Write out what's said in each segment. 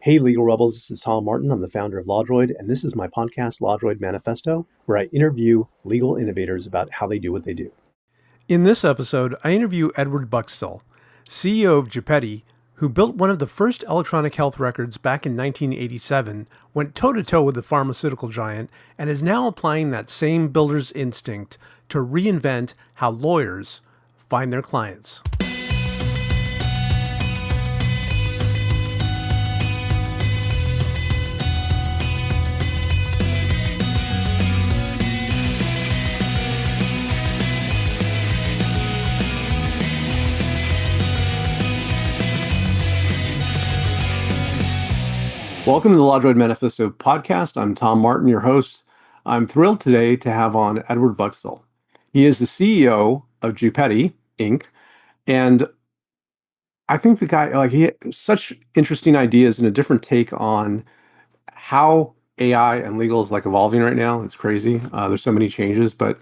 Hey, Legal Rebels, this is Tom Martin. I'm the founder of LawDroid, and this is my podcast, LawDroid Manifesto, where I interview legal innovators about how they do what they do. In this episode, I interview Edward Bukstel, CEO of Geppetty, who built one of the first electronic health records back in 1987, went toe to toe with the pharmaceutical giant, and is now applying that same builder's instinct to reinvent how lawyers find their clients. Welcome to the LawDroid Manifesto podcast. I'm Tom Martin, your host. I'm thrilled today to have on Edward Bukstel. He is the CEO of Geppetty, Inc., and I think the guy, he has such interesting ideas and a different take on how AI and legal is evolving right now. It's crazy. There's so many changes, but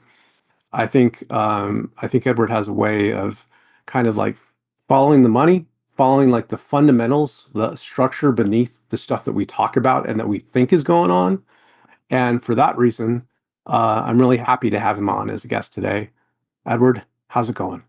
I think Edward has a way of kind of following the money, following the fundamentals, the structure beneath the stuff that we talk about and that we think is going on. And for that reason, I'm really happy to have him on as a guest today. Edward, how's it going?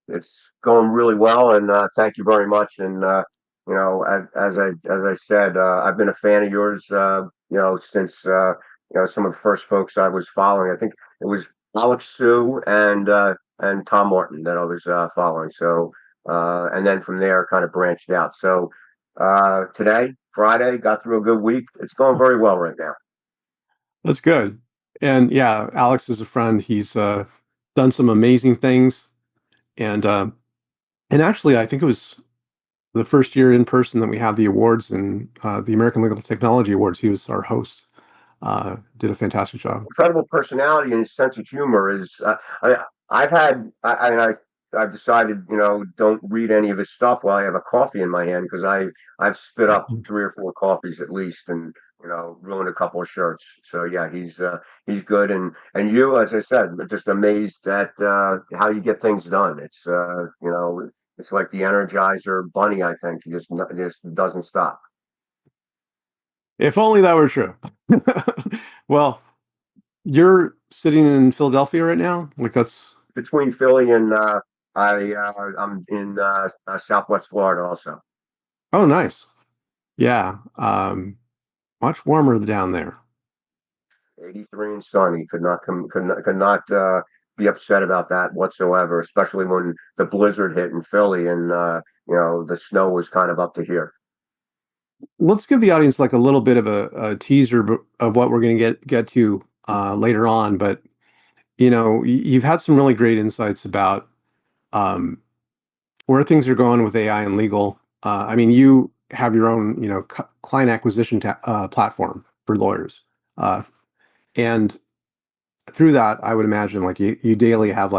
It's going really well, and thank you very much. And as I said, I've been a fan of yours, since some of the first folks I was following. I think it was Alex Sue and Tom Martin that I was following. So and then from there, kind of branched out. So today, Friday, got through a good week. It's going very well right now. That's good. And yeah, Alex is a friend. He's done some amazing things. And actually, I think it was the first year in person that we had the awards and the American Legal Technology Awards. He was our host. Did a fantastic job. Incredible personality and his sense of humor is. I've had. I've decided, don't read any of his stuff while I have a coffee in my hand because I've spit up 3 or 4 coffees at least, and ruined a couple of shirts. So yeah, he's good, and you, as I said, just amazed at how you get things done. It's like the Energizer Bunny. I think he just doesn't stop. If only that were true. Well, you're sitting in Philadelphia right now. That's Between Philly and I'm in Southwest Florida also. oh nice. Yeah. Much warmer down there. 83 and sunny. Could not be upset about that whatsoever, especially when the blizzard hit in Philly and the snow was kind of up to here. Let's give the audience a little bit of a teaser of what we're going to get to later on. But you've had some really great insights about where things are going with AI and legal. I mean, you have your own client acquisition platform for lawyers, and through that, I would imagine you daily have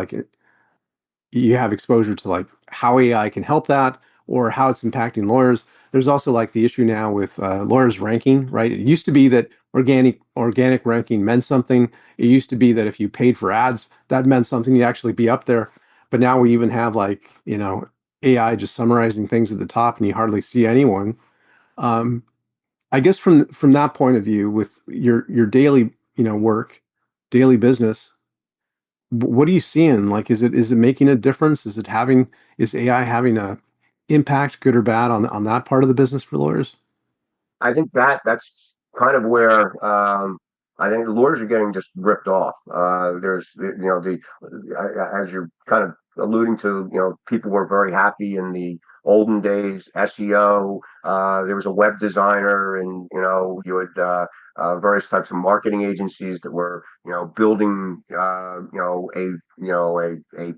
you have exposure to how AI can help that or how it's impacting lawyers. There's also the issue now with lawyers ranking, right? It used to be that organic ranking meant something. It used to be that if you paid for ads, that meant something. You'd actually be up there. But now we even have AI just summarizing things at the top, and you hardly see anyone. I guess from that point of view, with your daily work, daily business, what are you seeing? Is it making a difference? Is AI having a impact, good or bad, on that part of the business for lawyers? I think that's kind of where I think the lawyers are getting just ripped off. There's the as you're kind of alluding to, people were very happy in the olden days. SEO, there was a web designer, and you had various types of marketing agencies that were building a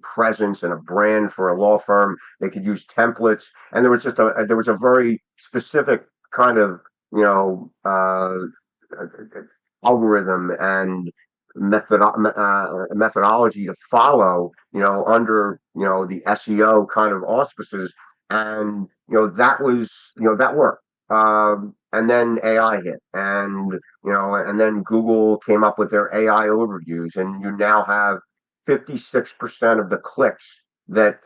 presence and a brand for a law firm. They could use templates, and there was a very specific kind of you know, uh, algorithm and methodology to follow, under, the SEO kind of auspices. And, that worked. And then AI hit, and then Google came up with their AI overviews, and you now have 56% of the clicks that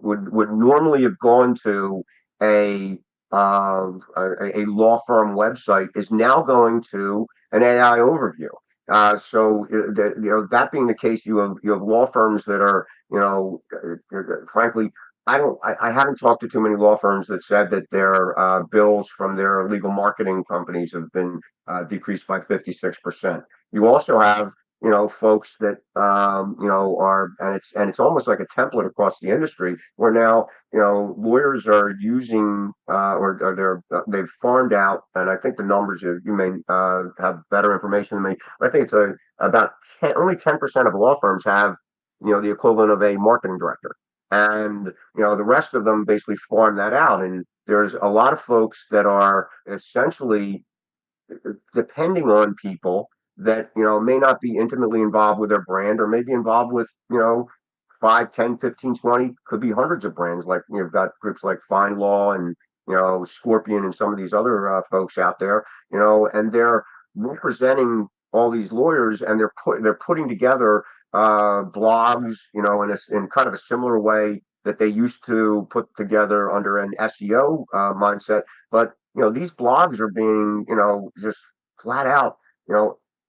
would normally have gone to a a law firm website is now going to an AI overview. That being the case, you have law firms that are, frankly, I haven't talked to too many law firms that said that their bills from their legal marketing companies have been decreased by 56%. You also have, folks that, and it's almost like a template across the industry where now, lawyers are using, they've farmed out, and I think the numbers you may have better information than me, but I think it's about only 10% of law firms have, the equivalent of a marketing director. And, the rest of them basically farm that out. And there's a lot of folks that are essentially depending on people that may not be intimately involved with their brand, or maybe involved with 5, 10, 15, 20, could be hundreds of brands. Like you've got groups like Fine Law and Scorpion and some of these other folks out there, and they're representing all these lawyers, and they're putting together blogs, in kind of a similar way that they used to put together under an SEO mindset. But these blogs are being, just flat out,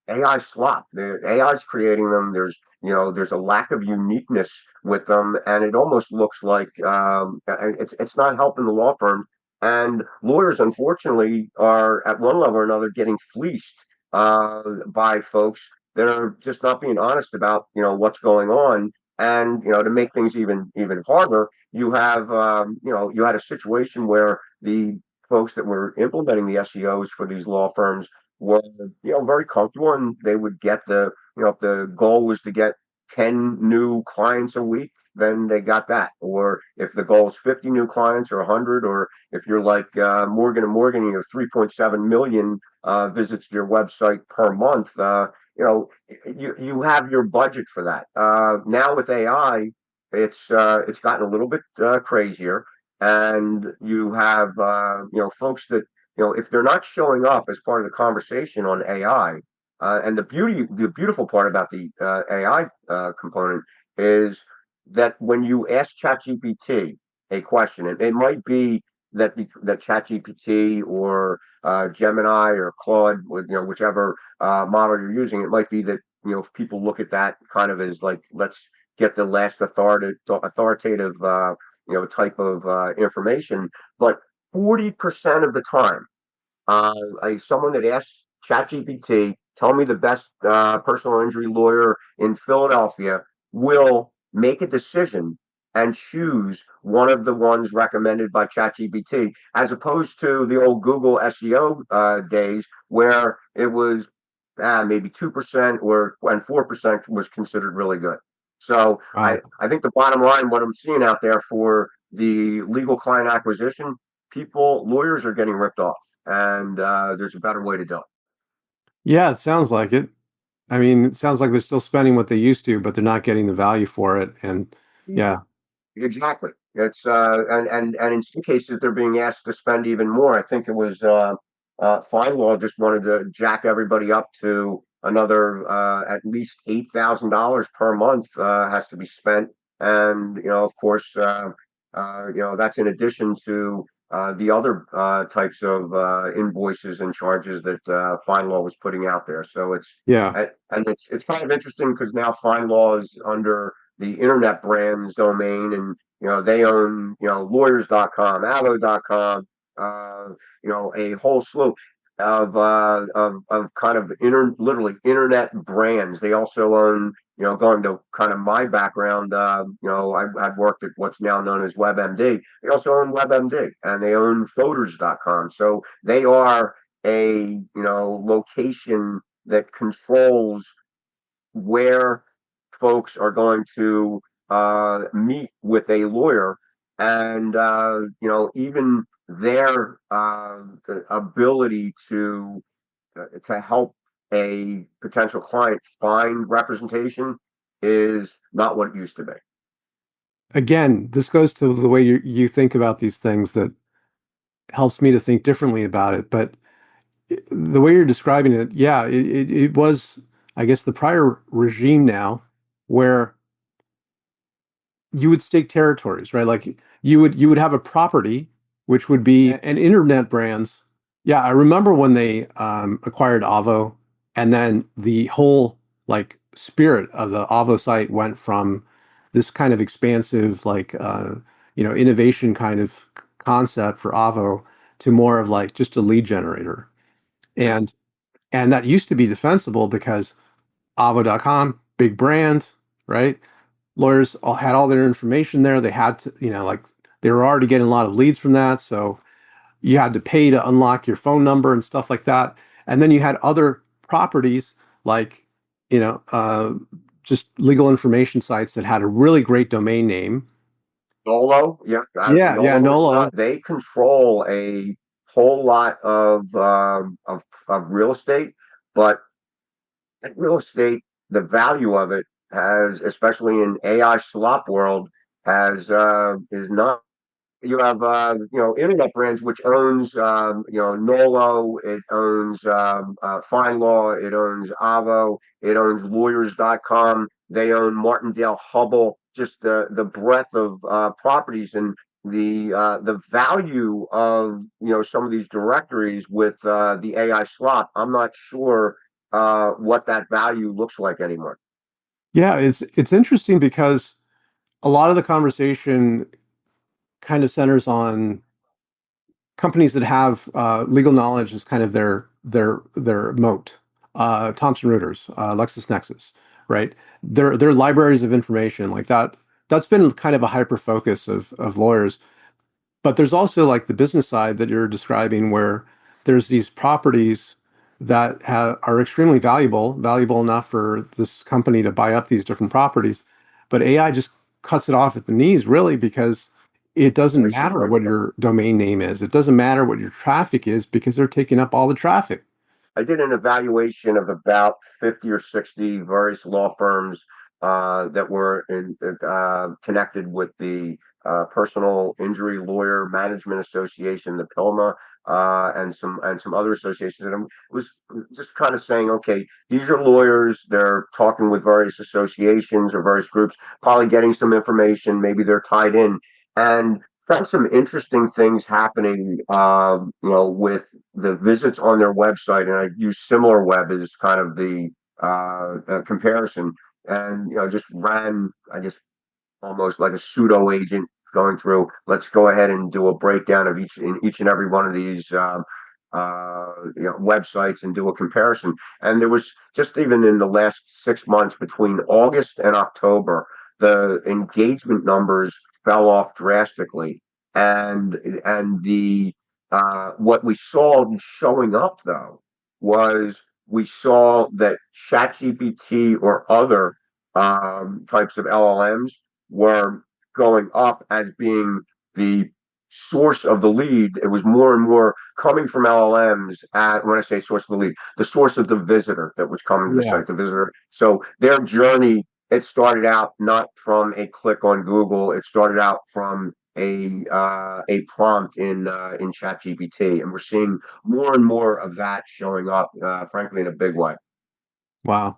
AI slop. The AI is creating them. There's a lack of uniqueness with them, and it almost looks like it's not helping the law firm. And lawyers, unfortunately, are at one level or another getting fleeced by folks that are just not being honest about what's going on. And to make things even harder, you had a situation where the folks that were implementing the SEOs for these law firms were very comfortable, and they would get if the goal was to get 10 new clients a week, then they got that. Or if the goal is 50 new clients or 100, or if you're like Morgan and Morgan, you have 3.7 million visits to your website per month, you have your budget for that. Now with AI, it's gotten a little bit crazier, and you have folks that if they're not showing up as part of the conversation on AI, and the beautiful part about the AI component is that when you ask ChatGPT a question, it might be that ChatGPT or Gemini or Claude, whichever model you're using, it might be that people look at that kind of as like, let's get the last authoritative type of information. But 40% of the time, someone that asks ChatGPT, tell me the best personal injury lawyer in Philadelphia, will make a decision and choose one of the ones recommended by ChatGPT, as opposed to the old Google SEO days where it was maybe 2% and 4% was considered really good. So I, Wow. I think the bottom line, what I'm seeing out there for the legal client acquisition, lawyers are getting ripped off, and there's a better way to do it. Yeah, it sounds like it. I mean, it sounds like they're still spending what they used to, but they're not getting the value for it. And yeah, Exactly. It's and in some cases they're being asked to spend even more. I think it was Fine Law just wanted to jack everybody up to another at least $8,000 per month has to be spent, and of course, that's in addition to the other types of invoices and charges that Fine Law was putting out there. So yeah. and it's kind of interesting because now Fine Law is under the internet brand's domain, and they own lawyers.com, allo.com, a whole slew of kind of literally internet brands. They also own, going to kind of my background, I've worked at what's now known as WebMD. They also own WebMD, and they own Voters.com. So they are a location that controls where folks are going to meet with a lawyer, and even their ability to help a potential client find representation is not what it used to be. Again, this goes to the way you think about these things that helps me to think differently about it. But the way you're describing it, yeah, it was, I guess, the prior regime now where you would stake territories, right? Like you would have a property which would be an internet brands. Yeah, I remember when they acquired Avo, and then the whole like spirit of the Avo site went from this kind of expansive, like innovation kind of concept for Avo to more of like just a lead generator. And that used to be defensible because Avo.com, big brand, right? Lawyers all had all their information there. They had to, like they were already getting a lot of leads from that. So you had to pay to unlock your phone number and stuff like that. And then you had other properties like, you know, uh, just legal information sites that had a really great domain name. Nolo, yeah, Yeah, Nolo is Nolo. they control a whole lot of real estate, but that real estate, the value of it has, especially in AI slop world, has is not. You have internet brands which owns Nolo, it owns FindLaw, it owns Avo, it owns Lawyers.com, they own Martindale Hubble. Just the breadth of properties and the value of some of these directories with the AI slop. I'm not sure what that value looks like anymore. Yeah, it's interesting because a lot of the conversation kind of centers on companies that have legal knowledge as kind of their moat. Thomson Reuters, LexisNexis, right? Their libraries of information like that. That's been kind of a hyper focus of lawyers. But there's also like the business side that you're describing, where there's these properties that are extremely valuable enough for this company to buy up these different properties. But AI just cuts it off at the knees, really, because it doesn't matter what your domain name is. It doesn't matter what your traffic is because they're taking up all the traffic. I did an evaluation of about 50 or 60 various law firms that were connected with the Personal Injury Lawyer Management Association, the PILMA, and some other associations. And I was just kind of saying, okay, these are lawyers. They're talking with various associations or various groups, probably getting some information. Maybe they're tied in, and found some interesting things happening. With the visits on their website, and I use SimilarWeb as kind of the comparison, and just ran, I guess, almost like a pseudo agent going through. Let's go ahead and do a breakdown of each and every one of these websites and do a comparison. And there was just even in the last 6 months between August and October, the engagement numbers fell off drastically, and the what we saw showing up though was we saw that ChatGPT or other types of LLMs were going up as being the source of the lead. It was more and more coming from LLMs when I say source of the lead, the source of the visitor that was coming to the Yeah. site, the visitor. So their journey, it started out not from a click on Google, it started out from a prompt in ChatGPT, and we're seeing more and more of that showing up, frankly, in a big way. Wow.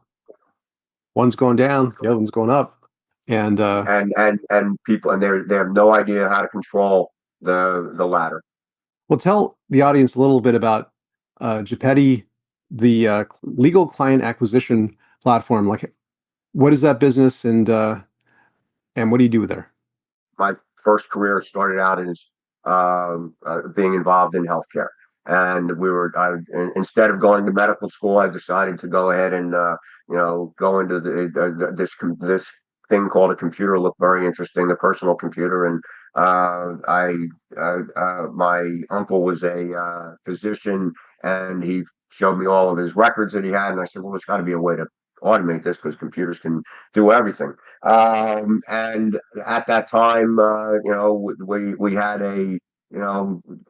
One's going down, the other one's going up. And And people, and they have no idea how to control the latter. we'll tell the audience a little bit about Gepetti, the legal client acquisition platform. Like, what is that business, and what do you do there? My first career started out as being involved in healthcare, and instead of going to medical school, I decided to go ahead and go into this thing called a computer. Looked very interesting, the personal computer, and I my uncle was a physician, and he showed me all of his records that he had, and I said, well, there's got to be a way to automate this because computers can do everything. And at that time, we had a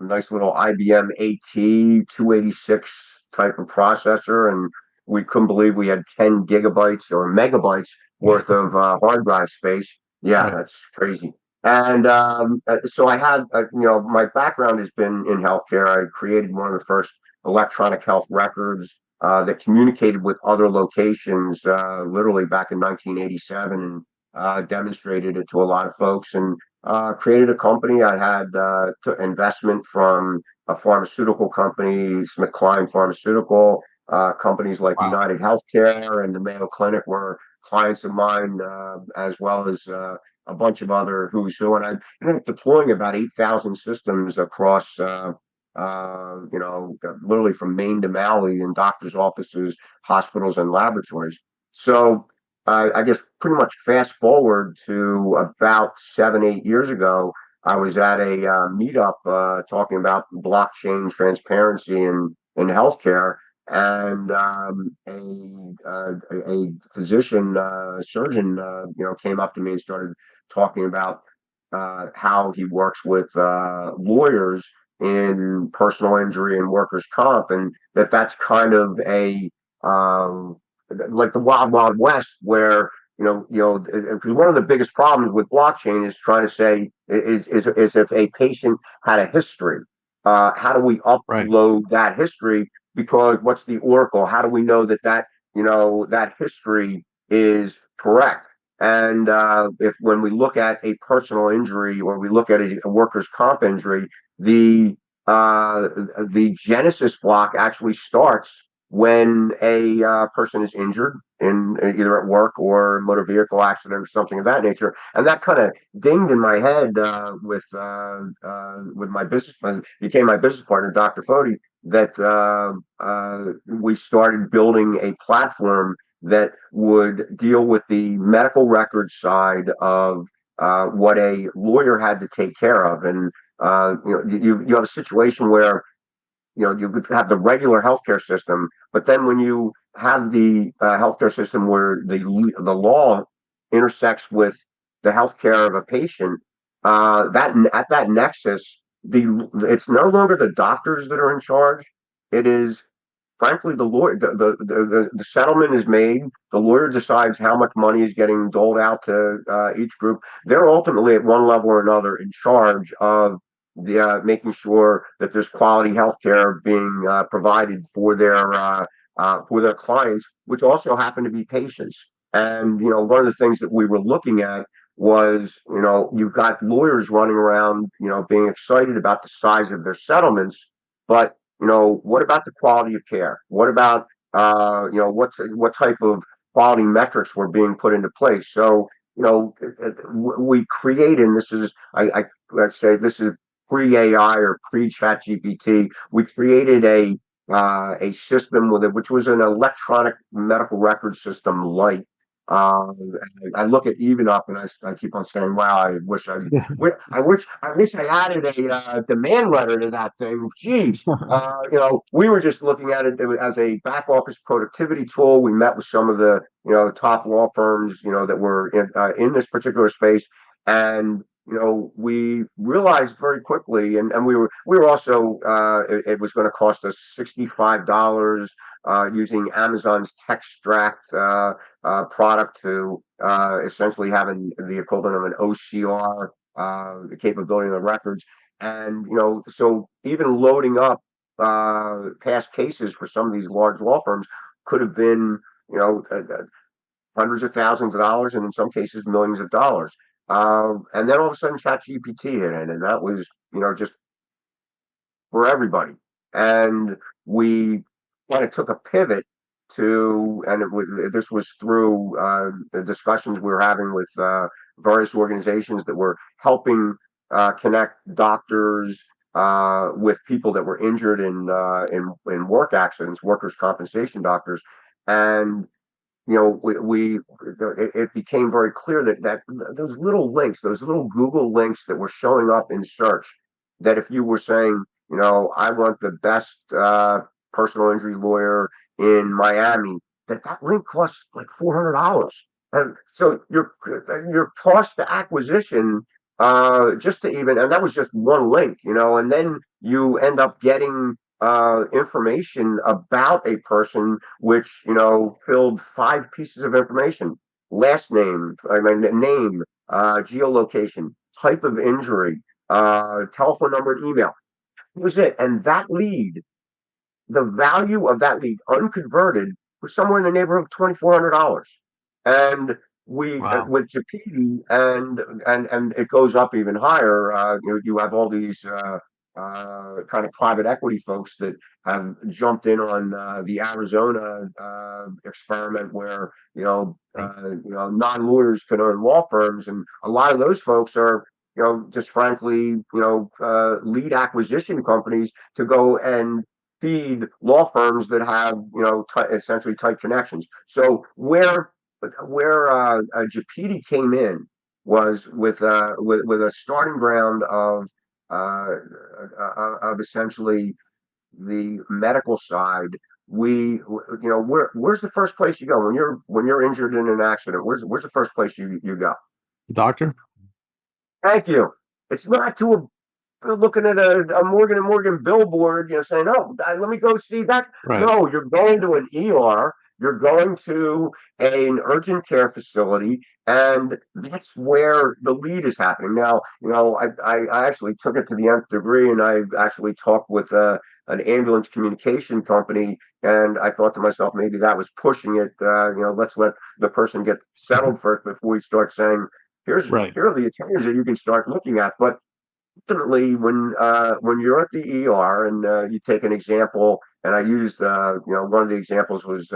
nice little IBM AT 286 type of processor, and we couldn't believe we had 10 gigabytes or megabytes worth of hard drive space. Yeah, Right. that's crazy. And so I had, my background has been in healthcare. I created one of the first electronic health records that communicated with other locations, literally back in 1987. demonstrated it to a lot of folks, and created a company. I had investment from a pharmaceutical company, SmithKline Pharmaceutical, companies like Wow. United Healthcare and the Mayo Clinic were clients of mine, as well as a bunch of other who's who. And I ended up deploying about 8,000 systems across, literally from Maine to Maui in doctors' offices, hospitals, and laboratories. So I guess pretty much fast forward to about 7, 8 years ago, I was at a meetup talking about blockchain transparency in healthcare, and a physician, surgeon, came up to me and started talking about how he works with lawyers in personal injury and workers' comp, and that's kind of a um, like the wild wild west where because one of the biggest problems with blockchain is trying to say is if a patient had a history, how do we Right. upload that history? Because what's the oracle? How do we know that history is correct? And if when we look at a personal injury or we look at a workers' comp injury, the uh, the genesis block actually starts when a person is injured in either at work or motor vehicle accident or something of that nature. And that kind of dinged in my head with my business, became my business partner, Dr. Foti, that we started building a platform that would deal with the medical record side of what a lawyer had to take care of. And you have a situation where you could have the regular healthcare system, but then when you have the healthcare system where the law intersects with the healthcare of a patient, that at that nexus, it's no longer the doctors that are in charge. It is frankly the lawyer. The settlement is made. The lawyer decides how much money is getting doled out to each group. They're ultimately at one level or another in charge of making sure that there's quality health care being provided for their clients, which also happen to be patients. And one of the things that we were looking at was, you've got lawyers running around, being excited about the size of their settlements, but what about the quality of care? What about what type of quality metrics were being put into place? So we create, and this is let's say this is pre AI or pre Chat GPT. We created a system with it, which was an electronic medical record system light. I look at even up and I keep on saying, wow, I wish I added a demand letter to that thing. Geez, we were just looking at it as a back office productivity tool. We met with some of the top law firms that were in this particular space, and we realized very quickly, and we were also it was going to cost us $65 using Amazon's Textract product to essentially having the equivalent of an OCR, the capability of the records. And so even loading up past cases for some of these large law firms could have been you know uh, uh, hundreds of thousands of dollars, and in some cases millions of dollars. And then all of a sudden ChatGPT hit in, and that was just for everybody. And we kind of took a pivot and this was through the discussions we were having with various organizations that were helping connect doctors with people that were injured in work accidents, workers' compensation doctors. And it became very clear that those little links, those little Google links that were showing up in search, that if you were saying, I want the best personal injury lawyer in Miami, that link costs like $400. And so your cost to acquisition, just to even, and that was just one link, and then you end up getting information about a person, which filled 5 pieces of information: last name, I mean name, geolocation, type of injury, telephone number, and email. That was it. And that lead, the value of that lead unconverted was somewhere in the neighborhood of $2,400. And we Wow. with Japidi, and it goes up even higher. You have all these kind of private equity folks that have jumped in on the Arizona experiment, where Right. non-lawyers can own law firms, and a lot of those folks are just frankly lead acquisition companies to go and feed law firms that have essentially tight connections. So where Japidi came in was with a starting ground of essentially the medical side. Where's the first place you go when you're injured in an accident? Where's the first place you go? Doctor? Thank you. It's not to looking at a Morgan and Morgan billboard, saying, "Oh, let me go see that." Right. No, you're going to an ER. You're going to an urgent care facility, and that's where the lead is happening. Now, I actually took it to the nth degree, and I actually talked with an ambulance communication company, and I thought to myself, maybe that was pushing it. Let's let the person get settled first before we start saying, Right. here are the attorneys that you can start looking at." But ultimately, when you're at the ER, and you take an example, and I used one of the examples was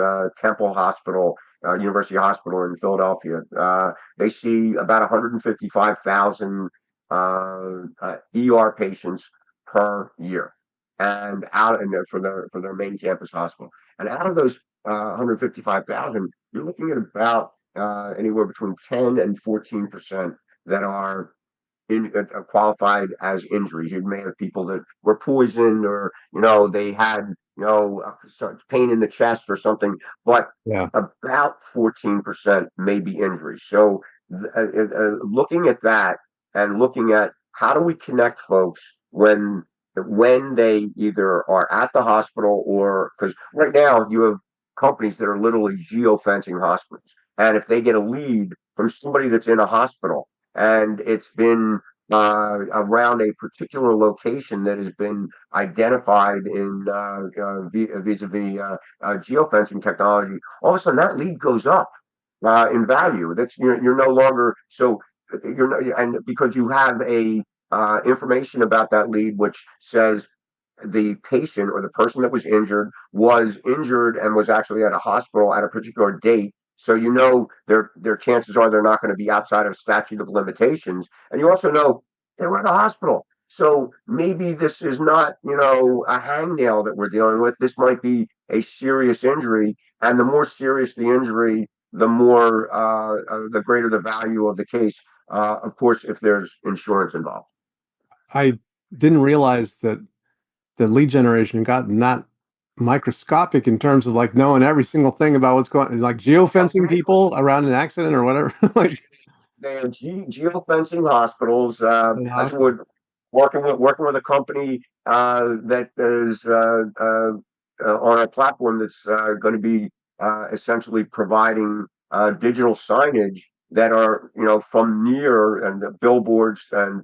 Temple Hospital, University Hospital in Philadelphia. They see about 155,000 ER patients per year, and out and for their main campus hospital. And out of those 155,000, you're looking at about anywhere between 10 and 14% that are qualified as injuries. You may have people that were poisoned, or they had pain in the chest or something, but Yeah. about 14% may be injuries. So looking at that, and looking at how do we connect folks when they either are at the hospital, or because right now you have companies that are literally geofencing hospitals, and if they get a lead from somebody that's in a hospital, and it's been around a particular location that has been identified in vis-a-vis geofencing technology, all of a sudden that lead goes up in value. That's you're no longer so you're not, and because you have a information about that lead which says the patient or the person that was injured and was actually at a hospital at a particular date. So their chances are they're not going to be outside of statute of limitations. And you also know they were at a hospital. So maybe this is not, a hangnail that we're dealing with. This might be a serious injury. And the more serious the injury, the greater the value of the case. Of course, if there's insurance involved. I didn't realize that the lead generation gotten that microscopic in terms of like knowing every single thing about what's going on, like geofencing people around an accident or whatever. Like They are geofencing hospitals. in the That's hospital. what working with a company that is on a platform that's going to be essentially providing digital signage that are from near, and the billboards, and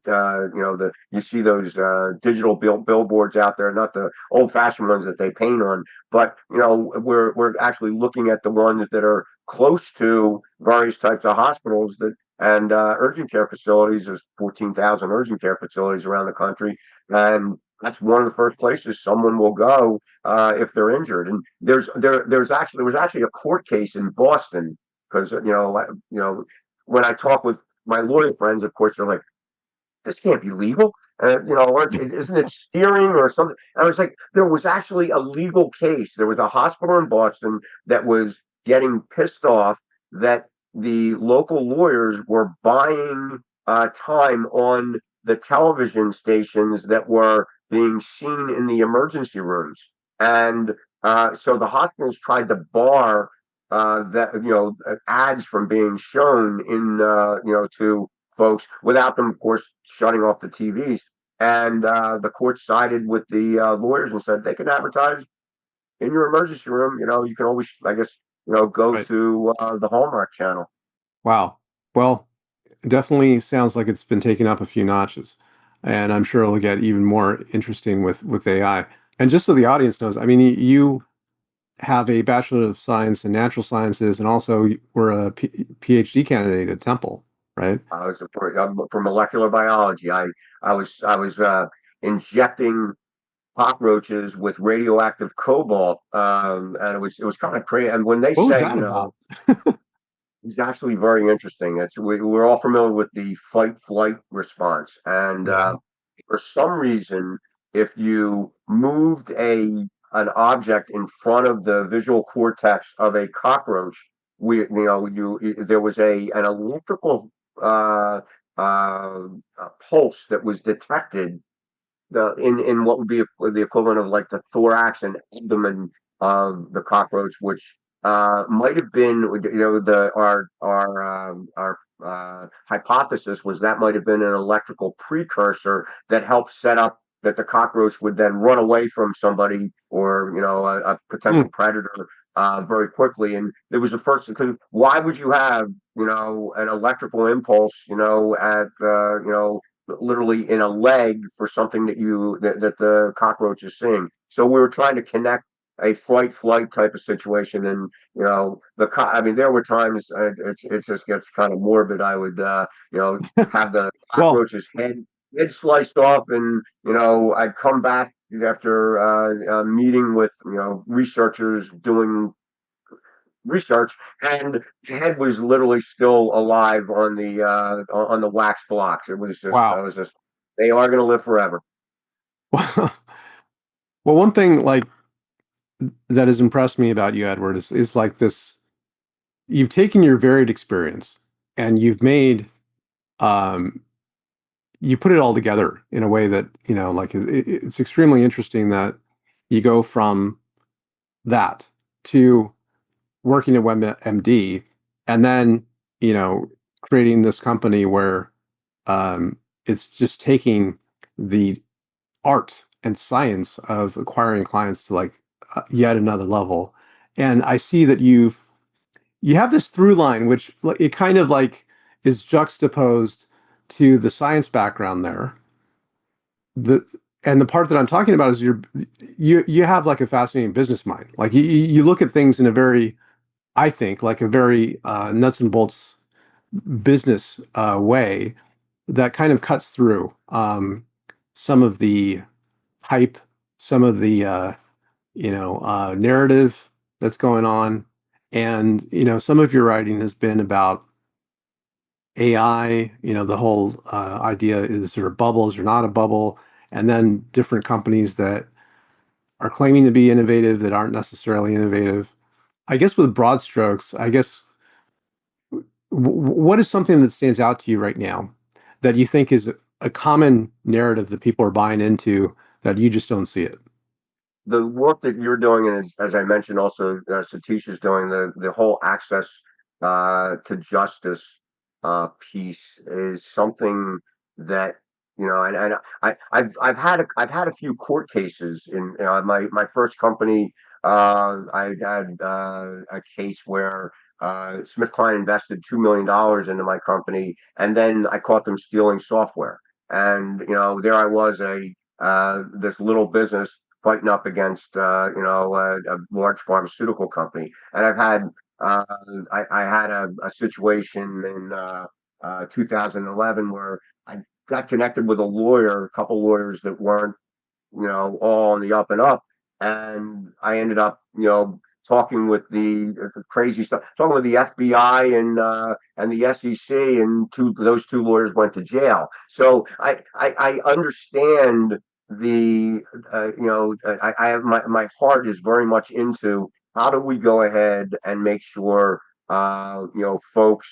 you see those digital billboards out there, not the old fashioned ones that they paint on, but we're actually looking at the ones that are close to various types of hospitals that and urgent care facilities. There's 14,000 urgent care facilities around the country, and that's one of the first places someone will go if they're injured. And there was actually a court case in Boston, because when I talk with my lawyer friends, of course they're like, "This can't be legal." Or isn't it steering or something? And I was like, there was actually a legal case. There was a hospital in Boston that was getting pissed off that the local lawyers were buying time on the television stations that were being seen in the emergency rooms. And so the hospitals tried to bar that ads from being shown in to folks, without them, of course, shutting off the TVs. And the court sided with the lawyers and said they can advertise in your emergency room. You can always, I guess, go Right. to the Hallmark Channel. Wow. Well, it definitely sounds like it's been taken up a few notches, and I'm sure it'll get even more interesting with AI. And just so the audience knows, I mean, you have a Bachelor of Science in Natural Sciences, and also were a PhD candidate at Temple, right? I'm for molecular biology. I was injecting cockroaches with radioactive cobalt, and it was kind of crazy. And when they What was say, that about? it's actually very interesting. We're all familiar with the fight flight response, and Yeah. for some reason, if you moved an object in front of the visual cortex of a cockroach, there was an electrical uh, pulse that was detected in what would be the equivalent of like the thorax and abdomen of the cockroach, which might have been, the our hypothesis was that might have been an electrical precursor that helped set up that the cockroach would then run away from somebody or a potential Hmm. predator very quickly. And there was the first, because why would you have an electrical impulse at literally in a leg for something that the cockroach is seeing. So we were trying to connect a flight type of situation, and I mean, there were times it just gets kind of morbid. I would have the Well, cockroach's head sliced off, and I'd come back after a meeting with researchers doing research, and the head was literally still alive on the wax blocks. It was just I wow. was just they are going to live forever. Well, one thing like that has impressed me about you, Edward, is like this. You've taken your varied experience and you've made um, you put it all together in a way that like it's extremely interesting that you go from that to working at WebMD and then creating this company where it's just taking the art and science of acquiring clients to like yet another level. And I see that you have this through line, which it kind of like is juxtaposed to the science background there. The and the part that I'm talking about is you have like a fascinating business mind. Like you look at things in a very, I think, like a very nuts and bolts business way that kind of cuts through some of the hype, some of the narrative that's going on, and some of your writing has been about AI. The whole idea is there a bubble, is there not a bubble, and then different companies that are claiming to be innovative that aren't necessarily innovative. I guess with broad strokes, I guess what is something that stands out to you right now that you think is a common narrative that people are buying into that you just don't see it? The work that you're doing, and as I mentioned, also Satish is doing the whole access to justice piece is something that and I've had a few court cases in my first company. I had a case where SmithKline invested $2 million into my company, and then I caught them stealing software. And there I was, a this little business fighting up against a large pharmaceutical company. And uh, I had a situation in 2011 where I got connected with a couple lawyers that weren't all on the up and up. And I ended up, talking with the crazy stuff, talking with the FBI and the SEC, and those two lawyers went to jail. So I understand I have my heart is very much into how do we go ahead and make sure folks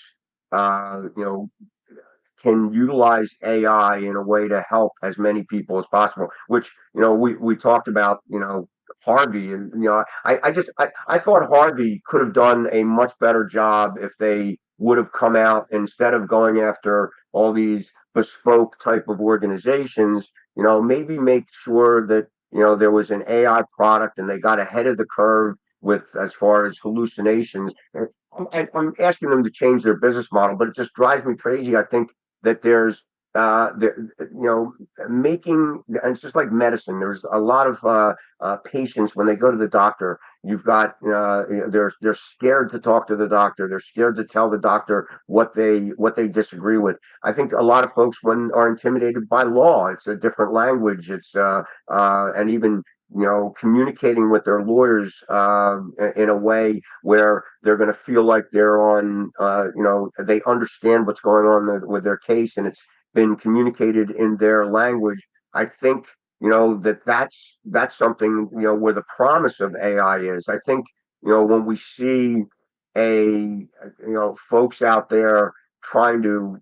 can utilize AI in a way to help as many people as possible. Which we talked about Harvey, and I thought Harvey could have done a much better job if they would have come out instead of going after all these bespoke type of organizations. Maybe make sure that there was an AI product and they got ahead of the curve with as far as hallucinations. And I'm asking them to change their business model, but it just drives me crazy. I think that there's there, making, and it's just like medicine. There's a lot of patients when they go to the doctor, You've got they're scared to talk to the doctor. They're scared to tell the doctor what they disagree with. I think a lot of folks when are intimidated by law. It's a different language. It's and even communicating with their lawyers in a way where they're going to feel like they're on, they understand what's going on with their case and it's been communicated in their language. I think, that's something, where the promise of AI is. I think, when we see folks out there trying to,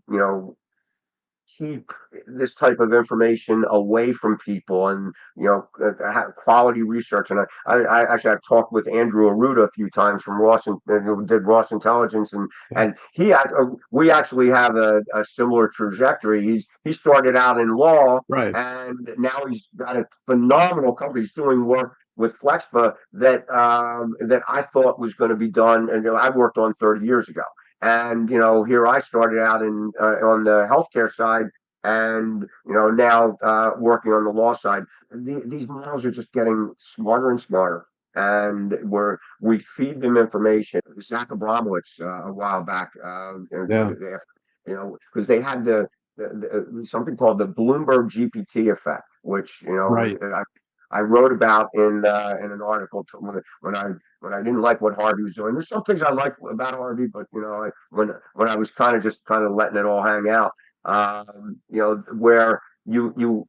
keep this type of information away from people and have quality research. And I actually I've talked with Andrew Aruda a few times from Ross and who did Ross Intelligence, and Yeah. we actually have a similar trajectory. He started out in law, Right. and now he's got a phenomenal company. He's doing work with Flexpa that I thought was going to be done, and I worked on 30 years ago. And here I started out on the healthcare side, and now working on the law side. These models are just getting smarter and smarter, and we feed them information. Zach Abramowitz a while back, Yeah. because they had something called the Bloomberg GPT effect, which Right. I wrote about in an article when I didn't like what Harvey was doing. There's some things I like about Harvey, but when I was kind of letting it all hang out, where you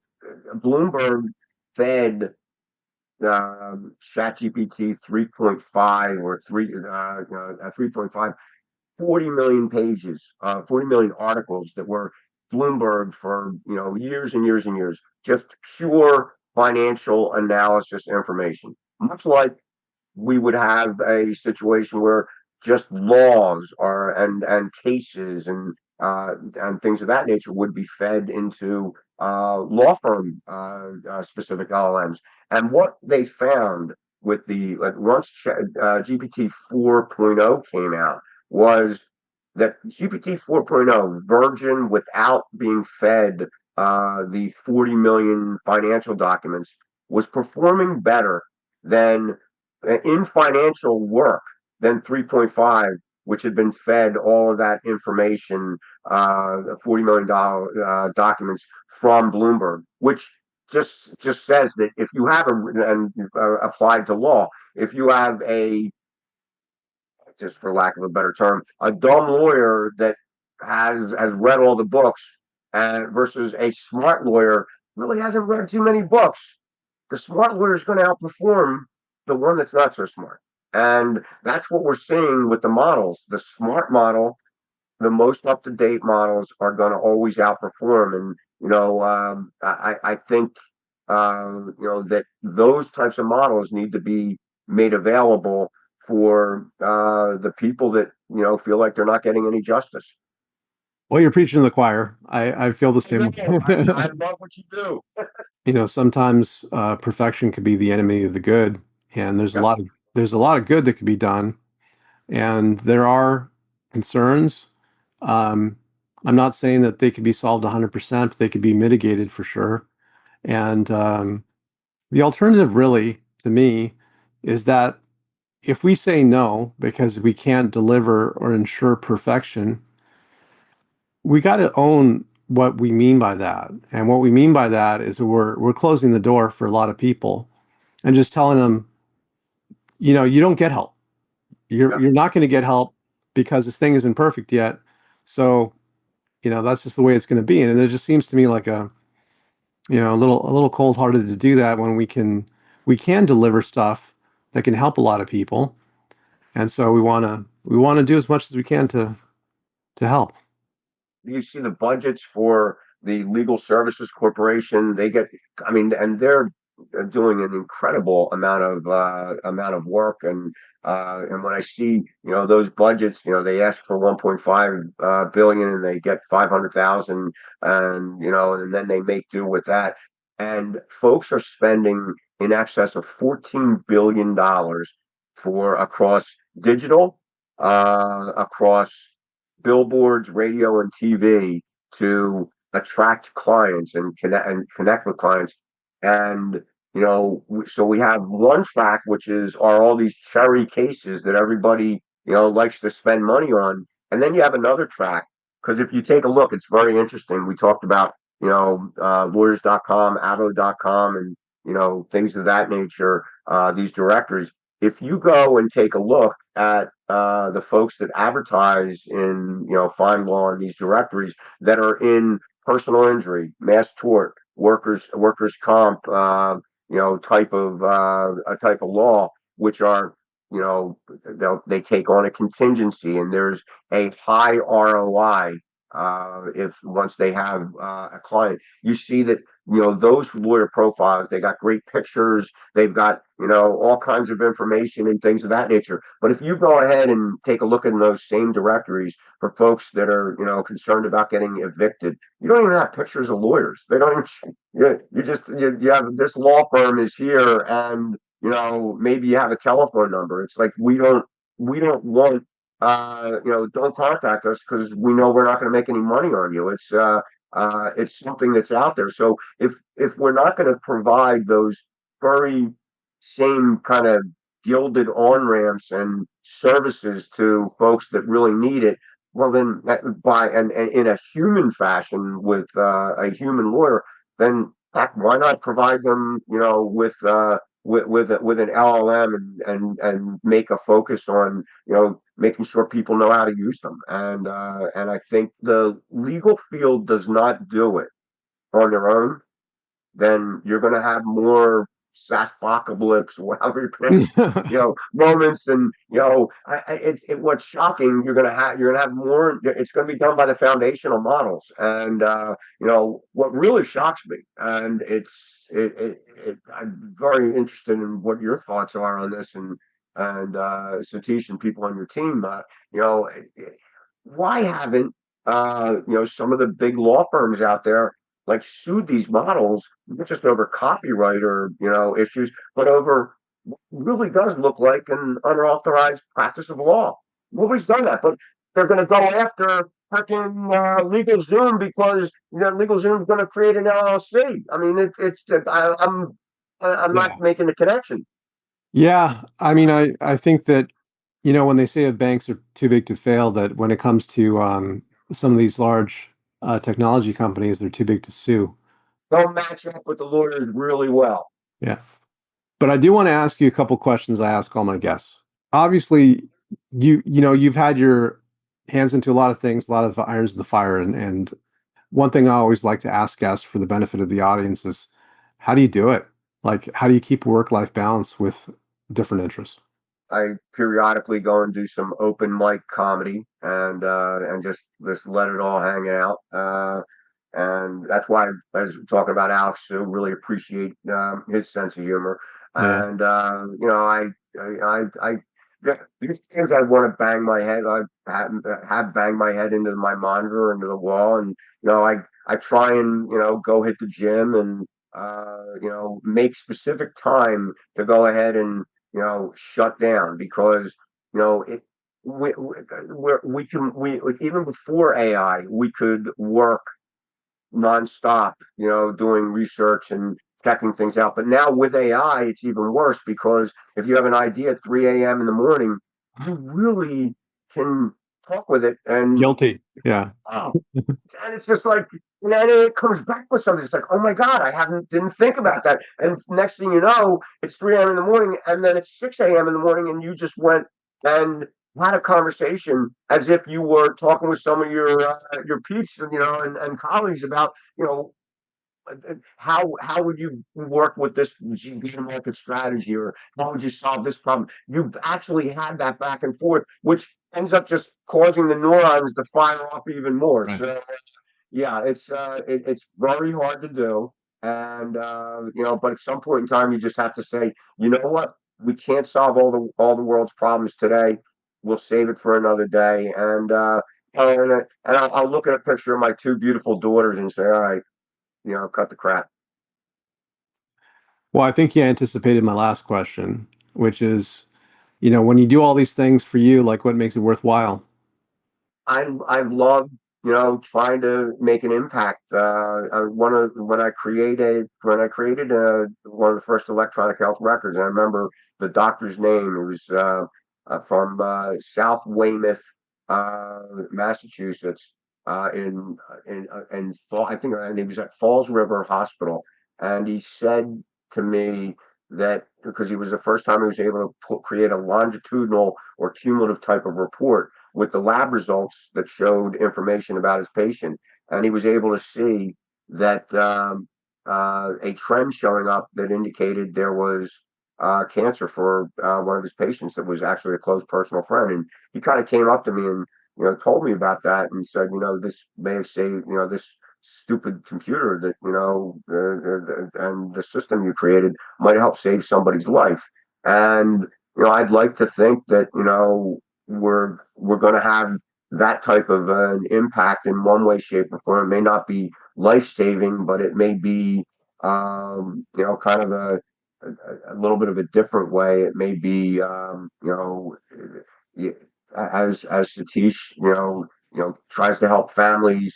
Bloomberg fed ChatGPT 3.5 or 3.5 40 million pages, 40 million articles that were Bloomberg for years and years and years, just pure financial analysis information, much like we would have a situation where just laws are and cases and things of that nature would be fed into law firm specific LLMs. And what they found with once GPT 4.0 came out was that GPT 4.0 version without being fed the 40 million financial documents was performing better than in financial work than 3.5, which had been fed all of that information, $40 million documents from Bloomberg, which just says that if you have and applied to law, if you have just for lack of a better term, a dumb lawyer that has read all the books versus a smart lawyer really hasn't read too many books, the smart lawyer is going to outperform the one that's not so smart. And that's what we're seeing with the models. The smart model, the most up to date models are going to always outperform. And, I think, that those types of models need to be made available for the people that, feel like they're not getting any justice. Well, you're preaching to the choir. I feel the I know. same I way. love what you do. Sometimes perfection could be the enemy of the good, and Yeah. there's a lot of good that could be done, and there are concerns. Um, I'm not saying that they could be solved 100%, but they could be mitigated for sure. And the alternative, really, to me, is that if we say no because we can't deliver or ensure perfection, we got to own what we mean by that. And what we mean by that is we're closing the door for a lot of people and just telling them, you don't get help. You're Yeah. you're not going to get help because this thing isn't perfect yet. So, that's just the way it's going to be. And it just seems to me like a little cold-hearted to do that when we can deliver stuff that can help a lot of people. And so we want to do as much as we can to help. You see the budgets for the Legal Services Corporation. They get, I mean, and they're doing an incredible amount of work. And when I see those budgets, they ask for 1.5 billion and they get 500,000, and then they make do with that. And folks are spending in excess of $14 billion for across digital, across billboards, radio, and TV to attract clients and connect with clients. And So we have one track, which are all these cherry cases that everybody, likes to spend money on. And then you have another track, because if you take a look, it's very interesting. We talked about, lawyers.com, avo.com, and, things of that nature, these directories. If you go and take a look at the folks that advertise in, fine law in these directories that are in personal injury, mass tort, workers comp, type of a type of law, which are, they take on a contingency, and there's a high ROI if once they have a client. You see that those lawyer profiles, they got great pictures, they've got all kinds of information and things of that nature. But if you go ahead and take a look in those same directories for folks that are concerned about getting evicted, you don't even have pictures of lawyers. They don't even you have this law firm is here, and maybe you have a telephone number. It's like we don't want don't contact us because we know we're not going to make any money on you. It's something that's out there. So if we're not going to provide those very same kind of gilded on ramps and services to folks that really need it, well then by and in a human fashion with a human lawyer, then heck, why not provide them, with an LLM, and make a focus on making sure people know how to use them. And I think the legal field does not do it on their own. Then you're going to have more apocalypse, whatever you pronounce, moments, and what's shocking. You're going to have more. It's going to be done by the foundational models, and what really shocks me, and I'm very interested in what your thoughts are on this, and Satish and people on your team. You know, why haven't some of the big law firms out there like sued these models, not just over copyright or issues, but over what really does look like an unauthorized practice of law? Nobody's done that, but they're going to go after freaking LegalZoom because LegalZoom is going to create an LLC. I mean, I'm not Yeah. making the connection. Yeah. I mean, I think that, when they say that banks are too big to fail, that when it comes to some of these large technology companies, they're too big to sue. Don't match up with the lawyers really well. Yeah. But I do want to ask you a couple questions I ask all my guests. Obviously, you've had your hands into a lot of things, a lot of irons in the fire, and one thing I always like to ask guests for the benefit of the audience is, how do you do it? Like, how do you keep work-life balance with different interests? I periodically go and do some open mic comedy, and just let it all hang out. And that's why, as we're talking about Alex, I really appreciate his sense of humor. Yeah. And these things I want to bang my head. I have banged my head into my monitor, into the wall, and I try and go hit the gym, and make specific time to go ahead and shut down, because it we even before AI we could work nonstop, doing research and checking things out. But now with AI, it's even worse, because if you have an idea at 3 a.m. in the morning, you really can talk with it, and Guilty. Yeah. oh, and it's just like, and then it comes back with something. It's like, oh my God, I haven't didn't think about that. And next thing you know, it's 3 a.m. in the morning, and then it's 6 a.m. in the morning, and you just went and had a conversation as if you were talking with some of your peeps, and colleagues about how would you work with this market strategy, or how would you solve this problem. You've actually had that back and forth, which ends up just causing the neurons to fire off even more. Right. So yeah, it's very hard to do, and but at some point in time, you just have to say, you know what, we can't solve all the world's problems today. We'll save it for another day, and I'll look at a picture of my two beautiful daughters and say, all right, cut the crap. Well, I think you anticipated my last question, which is, when you do all these things for you, like what makes it worthwhile? I love trying to make an impact. When I created one of the first electronic health records, I remember the doctor's name. It was from South Weymouth, Massachusetts, in Fall, I think, and he was at Falls River Hospital, and he said to me that because he was the first time he was able to create a longitudinal or cumulative type of report with the lab results that showed information about his patient, and he was able to see that a trend showing up that indicated there was cancer for one of his patients that was actually a close personal friend. And he kind of came up to me and told me about that and said, this may have saved, this stupid computer that and the system you created might help save somebody's life. And I'd like to think that we're going to have that type of an impact in one way, shape, or form. It may not be life saving, but it may be kind of a little bit of a different way. It may be as Satish tries to help families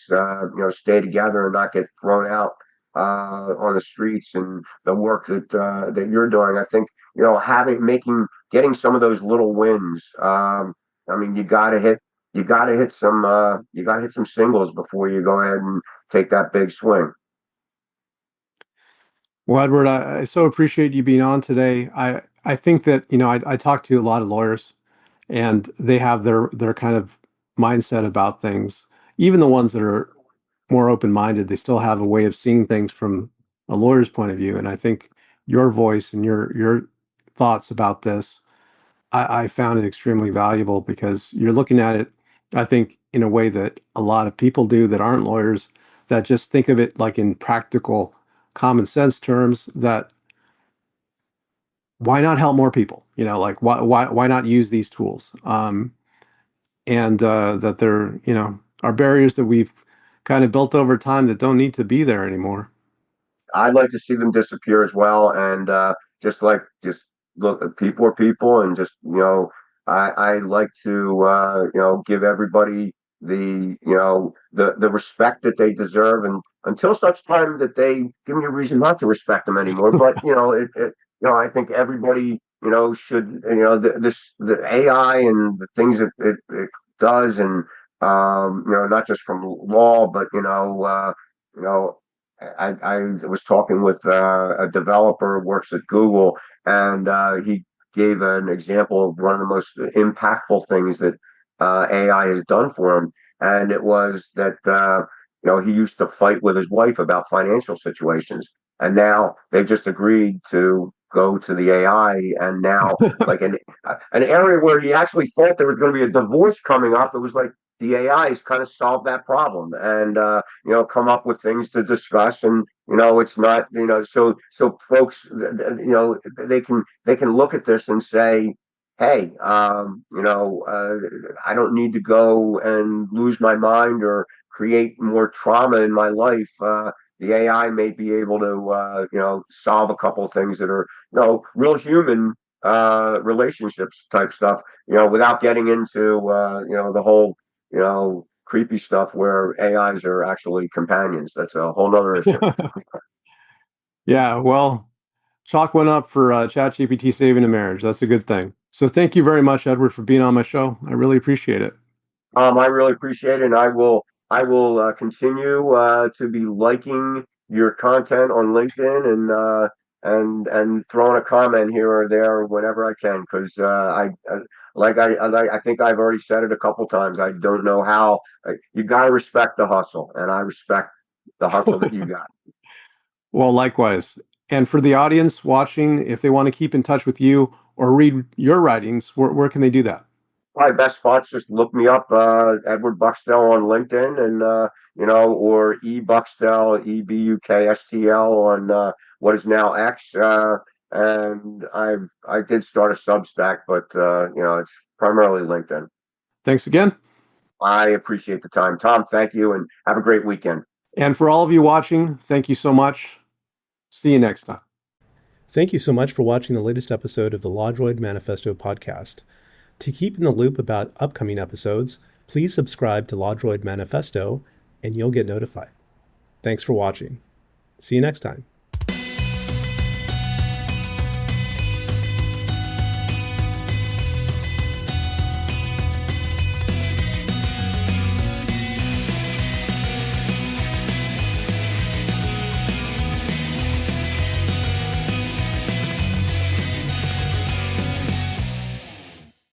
stay together and not get thrown out on the streets, and the work that you're doing. I think getting some of those little wins. I mean, you gotta hit some singles before you go ahead and take that big swing. Well, Edward, I so appreciate you being on today. I think that, I talk to a lot of lawyers and they have their kind of mindset about things. Even the ones that are more open-minded, they still have a way of seeing things from a lawyer's point of view. And I think your voice and your thoughts about this, I found it extremely valuable because you're looking at it, I think, in a way that a lot of people do that aren't lawyers, that just think of it like in practical, common sense terms, that why not help more people? Like why not use these tools? And that there, are barriers that we've kind of built over time that don't need to be there anymore. I'd like to see them disappear as well, and just look, people are people, and just I like to give everybody the respect that they deserve, and until such time that they give me a reason not to respect them anymore. But I think everybody should the AI and the things that it does, and not just from law, but you know I was talking with a developer who works at Google, and he gave an example of one of the most impactful things that AI has done for him. And it was that he used to fight with his wife about financial situations, and now they've just agreed to go to the AI, and now like an area where he actually thought there was going to be a divorce coming up, it was like the AI has kind of solved that problem, and come up with things to discuss. And it's not, so folks, they can look at this and say, hey, I don't need to go and lose my mind or create more trauma in my life. The AI may be able to solve a couple of things that are real human relationships type stuff, without getting into the whole creepy stuff where AIs are actually companions. That's a whole nother issue. Yeah, well, chalk went up for ChatGPT saving a marriage. That's a good thing. So thank you very much, Edward, for being on my show. I really appreciate it. I really appreciate it, and I will continue to be liking your content on LinkedIn, and throwing a comment here or there whenever I can, because I think I've already said it a couple times. I don't know how you got to respect the hustle, and I respect the hustle that you got. Well, likewise. And for the audience watching, if they want to keep in touch with you or read your writings, where can they do that? My best spots, just look me up, Edward Bukstel on LinkedIn, and or Bukstel, Bukstl on what is now X. And I did start a Substack, but it's primarily LinkedIn. Thanks again. I appreciate the time, Tom. Thank you, and have a great weekend. And for all of you watching, thank you so much. See you next time. Thank you so much for watching the latest episode of the LawDroid Manifesto podcast. To keep in the loop about upcoming episodes, please subscribe to LawDroid Manifesto and you'll get notified. Thanks for watching. See you next time.